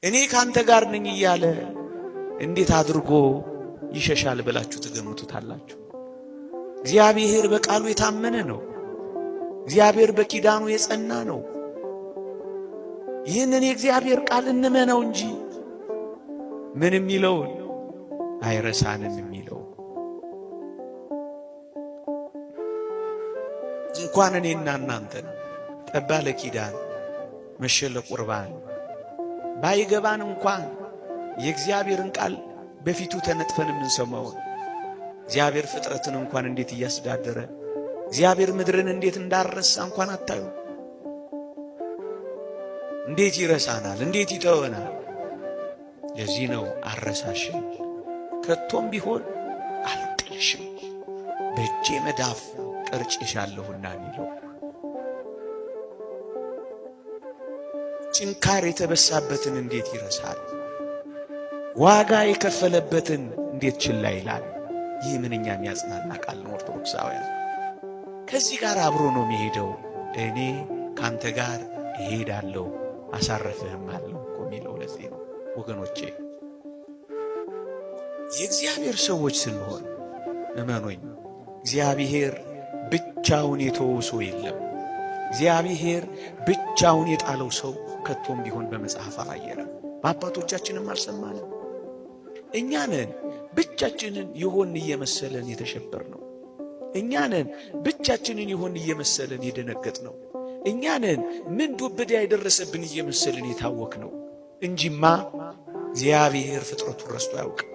እኔ ካንተ ጋር ነኝ እያለ እንዴት አድርጎ ይሸሻል ብላችሁ ትገምቱታላችሁ? እግዚአብሔር በቃሉ የታመነ ነው። እግዚአብሔር በኪዳኑ የጸና ነው። ይህንን የእግዚአብሔር ቃል እንመነው እንጂ ምን የሚለውን አይረሳንም የሚለው እንኳን እኔና እናንተን ጠባ ለኪዳን መሸ ለቁርባን ባይገባን እንኳን የእግዚአብሔርን ቃል በፊቱ ተነጥፈን የምንሰማው እግዚአብሔር ፍጥረትን እንኳን እንዴት እያስተዳደረ እግዚአብሔር ምድርን እንዴት እንዳረሳ እንኳን አታዩ? እንዴት ይረሳናል? እንዴት ይተወናል? ለዚህ ነው አረሳሽም ከቶም ቢሆን አልጥልሽም በእጄ መዳፍ ቀርጬሻለሁና የሚለው። ጭንካር የተበሳበትን እንዴት ይረሳል? ዋጋ የከፈለበትን እንዴት ችላ ይላል? ይህ ምንኛ የሚያጽናና ቃል ነው። ኦርቶዶክሳውያን ከዚህ ጋር አብሮ ነው የሚሄደው። እኔ ካንተ ጋር እሄዳለሁ አሳርፍህም አለው እኮ የሚለው ለዚህ ነው ወገኖቼ። የእግዚአብሔር ሰዎች ስንሆን እመኑኝ እግዚአብሔር ብቻውን የተወው ሰው የለም። እግዚአብሔር ብቻውን የጣለው ሰው ከቶም ቢሆን በመጽሐፍ አላየንም፣ በአባቶቻችንም አልሰማንም። እኛ ነን ብቻችንን ይሆን እየመሰለን የተሸበር ነው። እኛ ነን ብቻችንን ይሆን እየመሰለን የደነገጥ ነው። እኛ ነን ምን ዱብዳ የደረሰብን እየመሰለን የታወክ ነው እንጂማ እግዚአብሔር ፍጥረቱን ረስቶ አያውቅም።